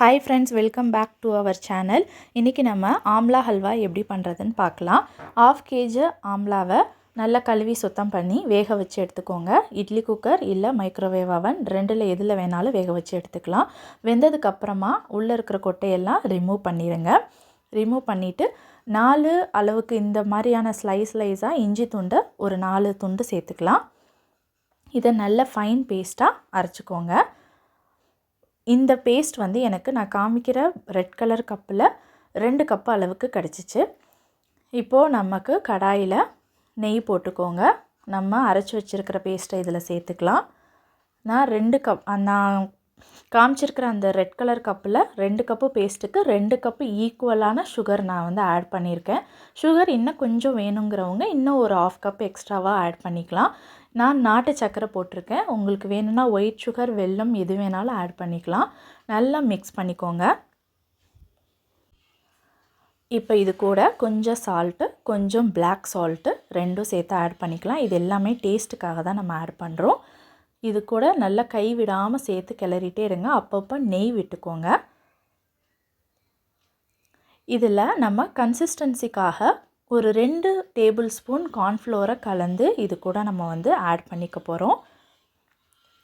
Hi friends, welcome back to our channel. இன்னைக்கு நம்ம ஆம்லா ஹல்வா எப்படி பண்றதுன்னு பார்க்கலாம். 1/2 kg ஆம்லாவை நல்லா கழுவி சுத்தம் பண்ணி வேக வச்சு எடுத்துக்கோங்க. இட்லி குக்கர் இல்ல மைக்ரோவேவ் அவன் ரெண்டுல எதுல வேணாலும் வேக வச்சு எடுத்துக்கலாம். வெந்ததுக்கு அப்புறமா உள்ள இருக்கிற கொட்டையெல்லாம் ரிமூவ் பண்ணிடுங்க. ரிமூவ் பண்ணிட்டு 4 அளவுக்கு இந்த மாதிரியான ஸ்லைஸா இஞ்சி துண்டு ஒரு 4 துண்டு சேர்த்துக்கலாம். இத நல்ல ஃபைன் பேஸ்டா அரைச்சுக்கோங்க. இந்த பேஸ்ட் வந்து எனக்கு நான் காமிக்கிற ரெட் கலர் கப்பில் 2 கப் அளவுக்கு கிடச்சிச்சு. இப்போது நமக்கு கடாயில் நெய் போட்டுக்கோங்க. நம்ம அரைச்சி வச்சுருக்கிற பேஸ்ட்டை இதில் சேர்த்துக்கலாம். நான் 2 கப் நான் காமிச்சிருக்கிற அந்த ரெட் கலர் கப்பில் 2 கப்பு பேஸ்ட்டுக்கு 2 கப்பு ஈக்குவலான சுகர் நான் வந்து ஆட் பண்ணியிருக்கேன். சுகர் இன்னும் கொஞ்சம் வேணுங்கிறவங்க இன்னும் ஒரு 1/2 கப் எக்ஸ்ட்ராவாக ஆட் பண்ணிக்கலாம். நான் நாட்டு சர்க்கரை போட்டிருக்கேன். உங்களுக்கு வேணும்னா ஒயிட் சுகர் வெல்லம் எது வேணாலும் ஆட் பண்ணிக்கலாம். நல்லா மிக்ஸ் பண்ணிக்கோங்க. இப்போ இது கூட கொஞ்சம் சால்ட்டு கொஞ்சம் பிளாக் சால்ட்டு ரெண்டும் சேர்த்து ஆட் பண்ணிக்கலாம். இது எல்லாமே டேஸ்ட்டுக்காக தான் நம்ம ஆட் பண்ணுறோம். இது கூட நல்லா கை விடாமல் சேர்த்து கிளறிட்டே இருங்க. அப்பப்போ நெய் விட்டுக்கோங்க. இதில் நம்ம கன்சிஸ்டன்சிக்காக ஒரு 2 டேபிள் ஸ்பூன் கார்ன்ஃப்ளோரை கலந்து இது கூட நம்ம வந்து ஆட் பண்ணிக்க போகிறோம்.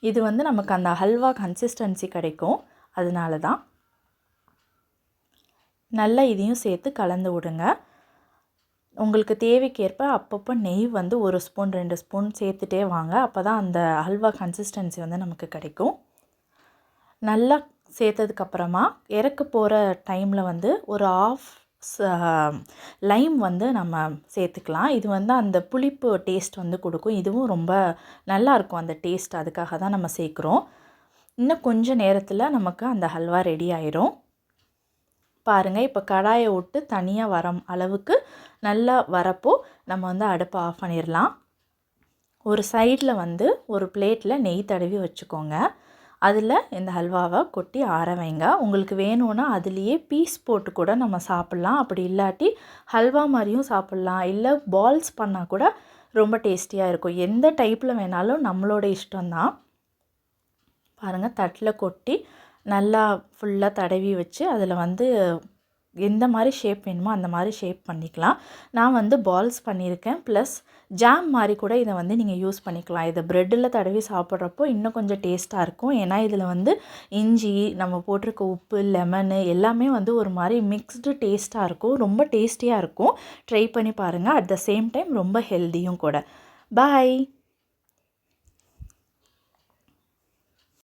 இது வந்து நமக்கு அந்த ஹல்வா கன்சிஸ்டன்சி கிடைக்கும். அதனால தான் நல்லா இதையும் சேர்த்து கலந்து விடுங்க. உங்களுக்கு தேவைக்கேற்ப அப்பப்போ நெய் வந்து 1 ஸ்பூன் 2 ஸ்பூன் சேர்த்துட்டே வாங்க. அப்போ தான் அந்த ஹல்வா கன்சிஸ்டன்சி வந்து நமக்கு கிடைக்கும். நல்லா சேர்த்ததுக்கப்புறமா இறக்க போகிற டைமில் வந்து ஒரு 1/2 லைம் வந்து நம்ம சேர்த்துக்கலாம். இது வந்து அந்த புளிப்பு டேஸ்ட் வந்து கொடுக்கும். இதுவும் ரொம்ப நல்லாயிருக்கும் அந்த டேஸ்ட். அதுக்காக தான் நம்ம சேர்க்குறோம். இன்னும் கொஞ்சம் நேரத்தில் நமக்கு அந்த ஹல்வா ரெடி ஆயிரும். பாருங்கள், இப்போ கடாயை விட்டு தனியாக வர அளவுக்கு நல்லா வரப்போ நம்ம வந்து அடுப்பை ஆஃப் பண்ணிடலாம். ஒரு சைடில் வந்து ஒரு பிளேட்டில் நெய் தடவி வச்சுக்கோங்க. அதில் இந்த ஹல்வாவை கொட்டி ஆற வைங்க. உங்களுக்கு வேணும்னா அதுலேயே பீஸ் போட்டு கூட நம்ம சாப்பிட்லாம். அப்படி இல்லாட்டி ஹல்வா மாதிரியும் சாப்பிட்லாம். இல்லை பால்ஸ் பண்ணால் கூட ரொம்ப டேஸ்டியாக இருக்கும். எந்த டைப்பில் வேணாலும் நம்மளோட இஷ்டம்தான். பாருங்கள், தட்டில் கொட்டி நல்லா ஃபுல்லாக தடவி வச்சு அதில் வந்து எந்த மாதிரி ஷேப் வேணுமோ அந்த மாதிரி ஷேப் பண்ணிக்கலாம். நான் வந்து பால்ஸ் பண்ணியிருக்கேன். ப்ளஸ் ஜாம் மாதிரி கூட இதை வந்து நீங்கள் யூஸ் பண்ணிக்கலாம். இதை ப்ரெட்டில் தடவி சாப்பிட்றப்போ இன்னும் கொஞ்சம் டேஸ்ட்டாக இருக்கும். ஏன்னா இதில் வந்து இஞ்சி, நம்ம போட்டிருக்க உப்பு, லெமனு எல்லாமே வந்து ஒரு மாதிரி மிக்ஸ்டு டேஸ்ட்டாக இருக்கும். ரொம்ப டேஸ்டியாக இருக்கும். ட்ரை பண்ணி பாருங்கள். அட் த சேம் டைம் ரொம்ப ஹெல்த்தியும் கூட. பாய்.